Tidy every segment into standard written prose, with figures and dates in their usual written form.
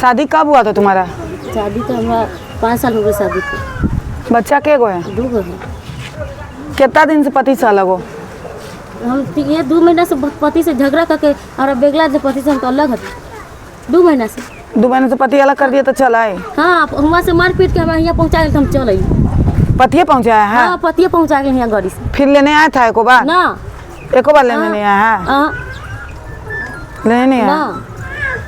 शादी कब हुआ था तुम्हारा? शादी तो हमारा 5 साल हो गए शादी को। बच्चा के गो है? 2 गो है। कितना दिन से पति से अलग हो? हम ये 2 महीना से पति से झगड़ा करके और बेगला से पति से हम तो अलग है 2 महीना से। 2 महीने से पति अलग कर दिया तो चला है? हाँ, वहाँ से मार पीट के हमारे यहाँ पहुँचा गए, हम चल आई। पतिये पहुँचाया है? हाँ, पतिये पहुँचा गए यहाँ गाड़ी से। फिर लेने आया था एको बार? ना, एको बार लेने नहीं आया है? लेने नहीं आया?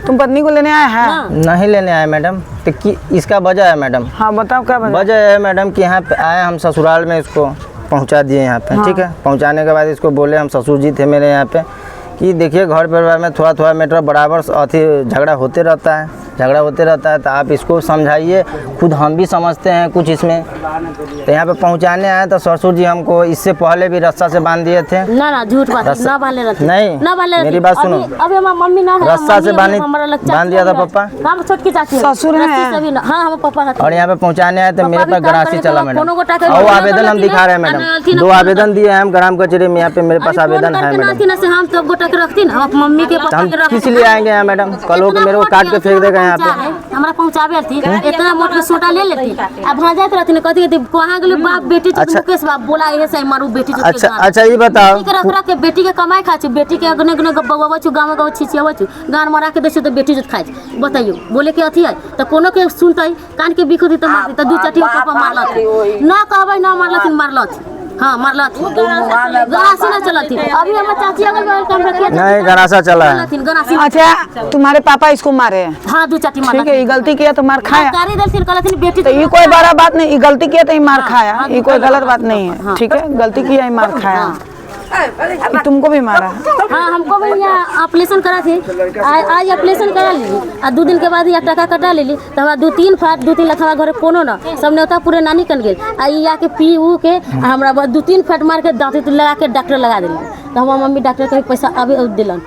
तुम पत्नी को लेने आया है? नहीं लेने आए मैडम। तो इसका वजह है मैडम। हाँ बताओ क्या वजह है मैडम कि यहाँ पे आए हम ससुराल में, इसको पहुँचा दिए यहाँ पे। हाँ। ठीक है, पहुँचाने के बाद इसको बोले, हम ससुर जी थे मेरे यहाँ पे, कि देखिए घर परिवार में थोड़ा थोड़ा मैटर बराबर अथी झगड़ा होते रहता है, तो आप इसको समझाइए। खुद हम भी समझते हैं कुछ इसमें। तो यहाँ पे पहुँचाने आए तो ससुर जी हमको इससे पहले भी रस्सा से बांध दिए थे। ना झूठ बात ना बांधे रहते। नहीं, ना बांधे रहते। मेरी बात सुनो। अभी हमारी मम्मी ना है, रस्सा से बांध दिया था पापा। हम छोटकी चाची ससुर है। हाँ, हम पापा। और यहाँ पे पहुँचाने आए तो मेरे पास गरासी चला मैडम। और आवेदन हम दिखा रहे हैं मैडम, 2 आवेदन दिए हैं हम ग्राम कचहरी में। यहाँ पे मेरे पास आवेदन है मैडम। हम सब गोटा के रखती ना मम्मी के पापा के रखती। किस लिए आएंगे यहाँ मैडम? कल हो के मेरे को काट के फेंक देगा यहाँ पे। हमारा पहुँचावे थी, इतना मोटा सोटा ले लेती। अब वहाँ जाते रहती ना, कहती कहाँ गेली बाप बेटी मुकेश बाप बोला ऐसे मारू बेटी। अच्छा ये बताओ, रख के बेटी के कमाई खाए छी, बेटी के अगने अगने बउवा छु गाँव गाँव छिछियावा छु, गान मारा के देछो तो बेटी जो खाए छी। बताइयो बोले के अथी है तो कोनो के सुनते कान के बिखुदी तो मारती तो 2 चटी पापा मारलत ना कहबै ना मारलत। हाँ, मारलत गरासी ना चलती। अभी हमारे चाची अगल बगल काम रखिए नहीं गरासा चला है। अच्छा, तुम्हारे पापा इसको मारे हैं? हाँ, 2 चटी मार। ठीक है, ये गलती किया तो मार खाया। बेटी तो ये कोई बड़ा बात नहीं, ये गलती किया तो ये मार खाया, ये कोई गलत बात नहीं है। ठीक है, गलती किया, ये मार खाया। तुमको भी मारा? हाँ, हमको भी यहाँ ऑपरेशन करा थे। आज ऑपरेशन करा ली और 2 दिन के बाद यहाँ टका कटा ले ली। तो हमारा 2-3 लाख हमारे घर कोनो ना सब नेता पूरे नानी कन गए। आ के पी ऊ के हमारा 2-3 फट मार के दाँत लगा के डॉक्टर लगा दिल। तो हमारा मम्मी डॉक्टर के पैसा अभी दिलन,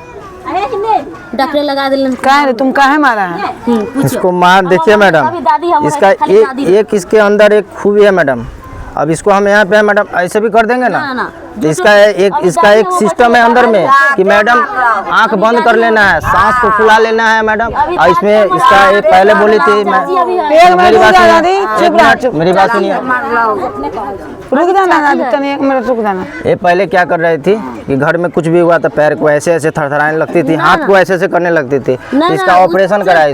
डॉक्टर लगा दिलन। काहे तुम काहे मारा है? इसको मार देखिए मैडम, इसका एक इसके अंदर एक खूबी है मैडम। अब इसको हम यहाँ पे मैडम ऐसे भी कर देंगे ना, तो इसका एक सिस्टम है अंदर में कि मैडम आंख बंद कर लेना है, सांस को फुला लेना है मैडम। और इसमें इसका एक पहले बोली थी, मेरी बात सुनिए, रुक जाना, 1 मिनट रुक जाना। ये पहले क्या कर रही थी कि घर में कुछ भी हुआ तो पैर को ऐसे ऐसे थरथराने लगती थी, हाथ को ऐसे ऐसे करने लगती थी। इसका ऑपरेशन कराया,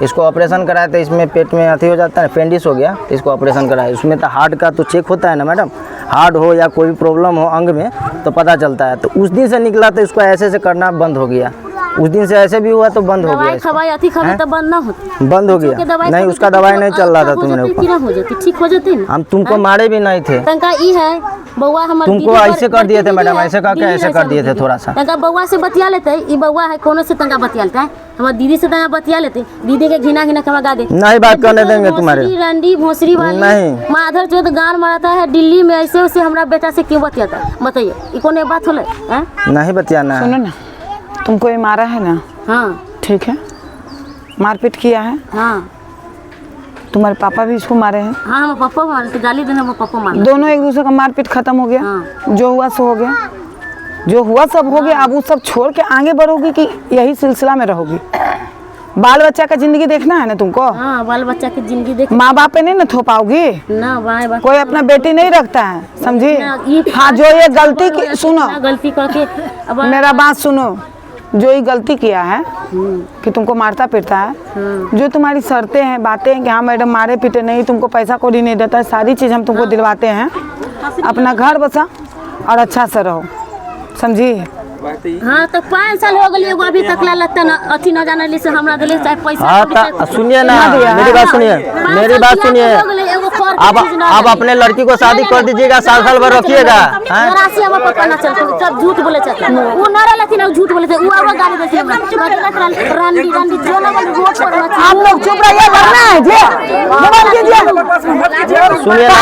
इसको ऑपरेशन कराया तो इसमें पेट में अथी हो जाता है, अपेंडिक्स हो गया, तो इसको ऑपरेशन कराया। उसमें तो हार्ट का तो चेक होता है ना मैडम, हार्ट हो या कोई भी प्रॉब्लम हो अंग में तो पता चलता है। तो उस दिन से निकला तो इसको ऐसे ऐसे करना बंद हो गया। उस दिन से ऐसे भी हुआ तो बंद हो गया। तो बंद हो गया? नहीं, उसका दवाई नहीं चल रहा था तुम्हारे ऊपर, ठीक हो जाते। हम तुमको मारे भी नहीं थे, तुमको ऐसे कर दिए थे मैडम, ऐसे करके ऐसे कर दिए थे थोड़ा सा। बउआ से बतिया लेते, बउआ है कोनो से तंगा बतिया लेता है, हमारी दीदी से तंगा बतिया लेते, दीदी के घिना लगा दे। नहीं बात करने देंगे तुम्हारे रंडी भोसरी वाली नहीं माधर जो गान मारता है दिल्ली में, ऐसे वैसे हमारा बेटा से क्यों बतियाता? बताइए, ये कौन बात होले? नहीं बतियाना। सुनो ना, तुमको ये मारा है ना? हाँ, ठीक है, मारपीट किया है? हाँ। तुम्हारे पापा भी इसको मारे हैं? हाँ, हमारे पापा मारे, गाली देने हमारे पापा मारे। दोनों एक दूसरे का मारपीट खत्म हो गया? हाँ। जो हुआ सो हो गया, जो हुआ सब हो गया। अब वो सब छोड़ के आगे बढ़ोगी कि यही सिलसिला में रहोगी? बाल बच्चा का जिंदगी देखना है ना तुमको? हाँ, बाल बच्चा की जिंदगी देख। माँ बाप पे नहीं ना थो पाओगी ना, कोई अपना बेटी नहीं रखता है, समझी? हाँ, जो ये गलती की, सुनो गलती करके मेरा बात सुनो, जो ये गलती किया है कि तुमको मारता पीटता है, जो तुम्हारी शर्तें हैं, बातें हैं कि हाँ मैडम मारे पीटे नहीं, तुमको पैसा कौड़ी नहीं देता है, सारी चीज़ हम तुमको दिलवाते हैं, अपना घर बसा और अच्छा से रहो, समझी? हाँ, तो 5 साल हो गए, अभी तक लगता ना अथी न जाने ली से हमरा दिले चाहे पैसा। हाँ, सुनिए ना, मेरी बात सुनिए, अब अपने लड़की को शादी कर दीजिएगा, साल भर रखिएगा। सब झूठ बोले थे, वो न रहती ना, झूठ बोले थे, वो अब गाली देती है। रंडी जो ना वोट पर आप लोग चुप रहिए, वरना है जी मोबाइल कीजिए। सुनिए ना,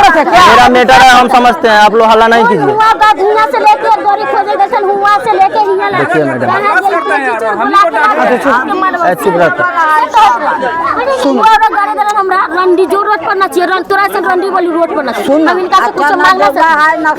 गलत है क्या? मेरा मैटर है, हम समझते हैं, आप लोग हल्ला नहीं कीजिए। हुआ का धुआं से लेके गरी खोजे गसन हुआ से लेके हिया ला देखिए मैडम। चुप रहते सुनो गाड़ी दलन हमरा रंडी जरूरत पड़ना चाहिए रन तोरा से रंडी वाली रोड पर ना सुन ना। हम इनका से कुछ मांगना से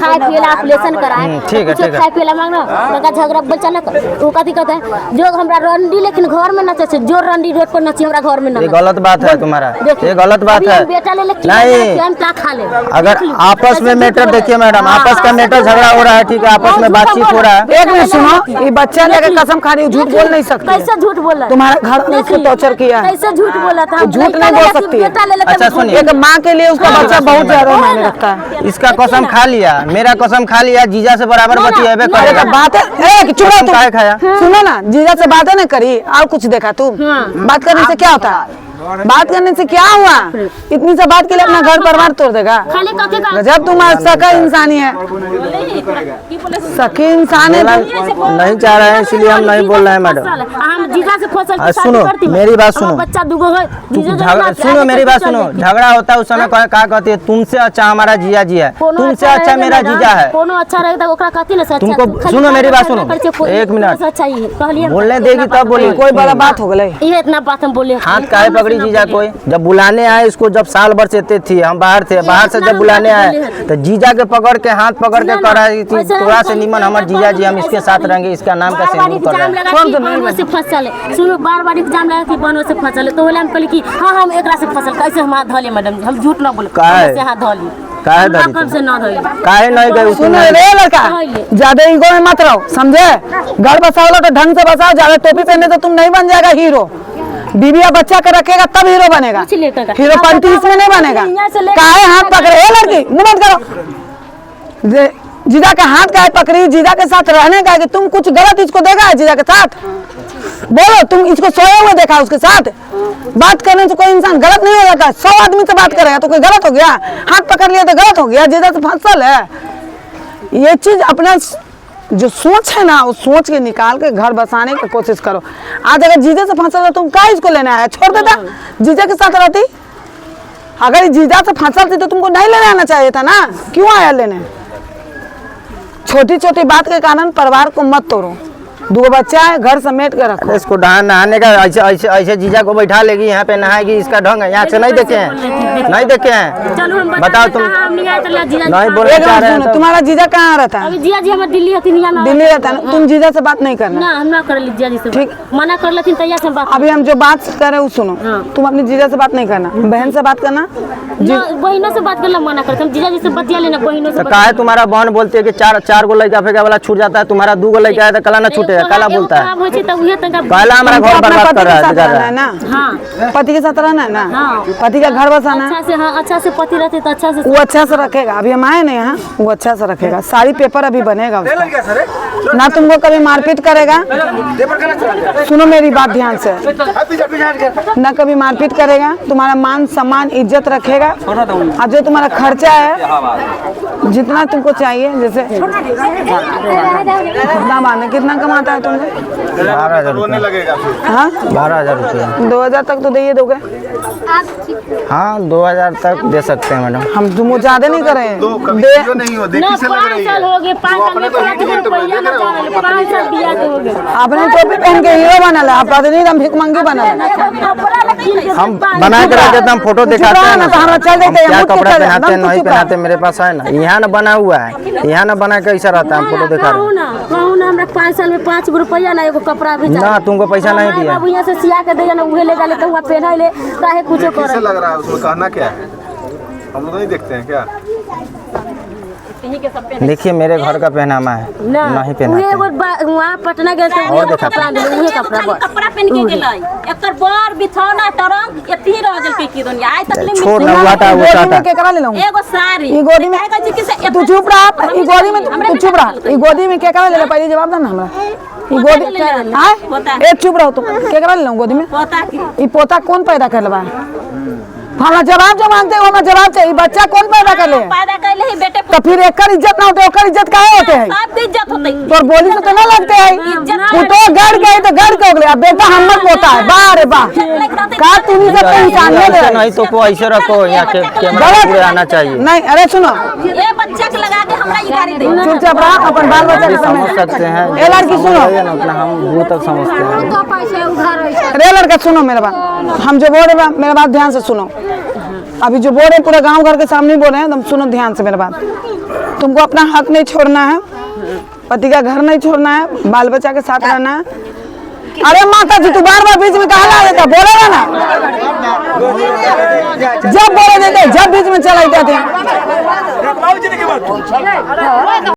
खाए पिएला ऑपरेशन कराए ठीक है, ठीक है। खाए पिएला मांगना लगा झगड़ा बच्चा ना वो कथी कहता है जो हमरा रंडी लेकिन घर में ना चाहिए जो रंडी रोड पर ना चाहिए हमरा घर में ना ये गलत बात है तुम्हारा, ये गलत बात है। बेटा ले नहीं, हम क्या खा ले अगर आपस में मैटर देखिए मैडम, आपस का मैटर झगड़ा हो रहा है, ठीक है, आपस में बातचीत हो रहा है। एक मिनट सुनो, ये बच्चा लेके कसम खा रही हो, झूठ बोल नहीं सकती। कैसे झूठ बोला तुम्हारा घर में उसको टॉर्चर किया है, कैसे झूठ बोला था झूठ नहीं बोल सकती है। अच्छा सुनिए, एक माँ के लिए उसका बच्चा बहुत ज्यादा मायने रखता है। इसका कसम खा लिया, मेरा कसम खा लिया, जीजा से बराबर बची है अरे तो बात है, चुप रहो तुम। काहे खाया? सुनो ना, जीजा से बातें नहीं करी और कुछ देखा तुम? बात करने से क्या होता है? बात करने से क्या हुआ? इतनी सा बात के लिए अपना घर परिवार तोड़ देगा? खाली कथी का गजब तुम्हारा सका इंसानी है, सकी इंसान है तुम। नहीं चाह रहे हैं इसलिए हम नहीं बोल रहे हैं मैडम। हम जीजा से फसल की शादी सुनो करती मेरी बात सुनो, बच्चा दुगो है जीजा सुनो मेरी बात सुनो, झगड़ा होता है उस समय क्या कहती है, तुमसे अच्छा हमारा जिया जी है, तुमसे अच्छा मेरा जीजा है। कोनो अच्छा रहेगा ओकरा कहती ना सच्चा तुमको सुनो मेरी बात सुनो, एक मिनट अच्छा ही कहलिए बोलने देगी तब बोली। कोई बड़ा बात हो गई? ये इतना बात हम बोले हाथ काहे पकड़ी जीजा कोई? जब बुलाने आए इसको, जब साल भर से थी, हम बाहर थे, बाहर से जब बुलाने आए तो जीजा के पकड़ के हाथ पकड़ के कह रही थी थोड़ा से निमन हमारे जीजा जी, हम इसके साथ रहेंगे, इसका नाम का सिंदूर कर रहे हैं। कौन बहनों से फसल है? सुनो बार एग्जाम लगा कि बहनों से फसल है तो बोले हम कहली कि हाँ हम एकरा से फसल कैसे हम हाथ धोले मैडम, हम झूठ ना बोले काहे? से हाथ धोली काहे धरी कब से ना धोली काहे नहीं गई सुनो रे लड़का, ज्यादा ईगो में मत रहो, समझे? घर बसाओ तो ढंग से बसाओ, ज्यादा टोपी पहने तो तुम नहीं बन जाएगा हीरो। बीवी या बच्चा का रखेगा तब हीरो बनेगा, हीरो पंती इसमें नहीं बनेगा। काहे हाथ पकड़े? ए लड़की मुंह बंद करो। जीजा का हाथ काहे पकड़ी? जीजा के साथ रहने का कि तुम कुछ गलत इसको देखा है जीजा के साथ? बोलो, तुम इसको सोए हुए देखा उसके साथ? बात करने से कोई इंसान गलत नहीं हो जाता। 100 आदमी से बात करेगा तो कोई गलत हो गया? हाथ पकड़ लिया तो गलत हो गया? जीजा से फसल है। ये चीज अपना जो सोच है ना, उस सोच के निकाल के घर बसाने की कोशिश करो। आज अगर जीजा से फंसा था तुम क्या इसको लेने आया? छोड़ देता, जीजा के साथ रहती। अगर जीजा से फंसा थी तो तुमको नहीं लेने आना चाहिए था ना, क्यों आया लेने? छोटी छोटी बात के कारण परिवार को मत तोड़ो। 2 बच्चा है, घर समेट के रखो। इसको नहाने का ऐसे ऐसे ऐसे जीजा को बैठा लेगी, यहाँ पे नहाएगी, इसका ढंग है। यहाँ से नहीं देखे हैं, नहीं देखे हैं, बताओ तुम नहीं बोलना चाह रहे हैं तो? तुम्हारा जीजा कहाँ रहता है? अभी जीजा जी हमारे दिल्ली रहती है ना, दिल्ली रहता है ना? तुम जीजा से बात नहीं करना। ना हम ना कर ली जीजा जी से ठीक। मना कर लेती तैयार से बात। अभी हम जो बात कर रहे हैं सुनो, तुम अपनी जीजा से बात नहीं करना, बहन से बात करना। बहनों से बात करना मना करते हम, जीजा जी से बतिया लेना बहनों से। काहे तुम्हारा बहन बोलती है कि चार गो लड़का फेंका वाला छूट जाता है, तुम्हारा 2 गो लड़का है तो कला ना छूटेगा, काला बोलता है। काला हमारा घर बर्बाद कर रहा है ना। हाँ, पति के साथ रहना है ना, हाँ। पति का घर बसाना है। अच्छा से, हाँ, अच्छा से पति रहते तो अच्छा से वो अच्छा से रखेगा। अभी हम आए ना यहाँ, वो अच्छा से रखेगा, सारी पेपर अभी बनेगा उसका। ना तुमको कभी मारपीट करेगा, सुनो मेरी बात ध्यान से, ना कभी मारपीट करेगा, तुम्हारा मान सम्मान इज्जत रखेगा। और जो तुम्हारा खर्चा है जितना तुमको चाहिए, जैसे कितना माने, कितना कमाता है तुमको? 12,000 रुपया। हाँ 12,000 रुपया। 2,000 तक तो दे दोगे? हाँ 2,000 तक दे सकते हैं मैडम। हम तुम जादे नहीं करे ना 5 साल हो गए, 5 साल में रुपया ना जा रहे, 5 साल दिया हो गए। आपने टोपी पहन के हीरो बनल है, आप प्रतिनिधि हम भिखमंगी बनल है। हम बना के रख देते, हम फोटो दिखाते हैं ना, तो हम चल देते हैं, क्या हम खुद कपड़ा चल पहनाते हैं जाते हैं, नहीं पहनाते, मेरे पास है ना, यहाँ ना बना हुआ है, यहाँ ना बना के ऐसा रहता है, हम फोटो दिखा रहे हैं। कहूँ ना हमरा 5 साल में 5 रुपया ना एगो कपड़ा भी ना, तुमको पैसा नहीं दिया। बाबू यहाँ से सिया के दे ना, उहे ले गले तो वहाँ पहना ले काहे कुछ कर। कैसे लग रहा है उसमें, कहना क्या है? हम लोग नहीं देखते हैं क्या? देखिए मेरे घर का पहनामा है, नहीं पहनाते। वहाँ पटना गए थे, और दिखाते हैं। कपड़ा पहन के गेलै एकर बर बिछौना तरंग एती रह जल के की दुनिया आइ तक छोड़ ना वाटा वो गोदी में टाटा। के करा ले लूं? एगो साड़ी ई गोदी में कहै छै कि से तू चुप रह, ई गोदी में तू चुप रह, ई गोदी में के करा ले ले? पहले जवाब दे ना हमरा। ई गोदी हां एक चुप रहो तुम, के करा ले लूं गोदी में? पोता की ई पोता कौन पैदा करलबा? हमें जवाब जो मांगते हैं हमें जवाब चाहिए। बच्चा कौन पैदा कर ले? पैदा कर ले बेटे तो फिर एक इज्जत ना होते, ओकर इज्जत काहे होते हैं? सबकी इज्जत होती। तो बोली से तो ना लगते हैं। तू तो गड़ गए तो गड़ के हो गए। अब बेटा हमर पोता है, बाह रे बाह। का तुम सब तो इंसान ऐसे है नहीं तो को ऐसे रखो, यहाँ के कैमरा गलत। पूरे आना चाहिए। नहीं, अरे सुनो, ये बच्चा के लगा के हमरा ये गाड़ी दे। चुपचाप रहा, अपन बाल बच्चा के समझ समझ। सकते हैं। ए लड़की सुनो, समझिए ना, उतना हम दूर तक समझते हैं। अरे लड़का सुनो मेरा बात, हम जो बोल रहे हैं मेरा बात ध्यान से सुनो। अभी जो बोल रहे हैं पूरे गांव घर के सामने बोल रहे हैं, तुम सुनो ध्यान से मेरा बात। तुमको अपना हक नहीं छोड़ना है, पति का घर नहीं छोड़ना है, बाल बच्चा के साथ रहना है। अरे माता जी तू बार बार बीच में कहा ला देता, बोलेगा ना, जब बोले देते जब बीच में चला जाते हैं।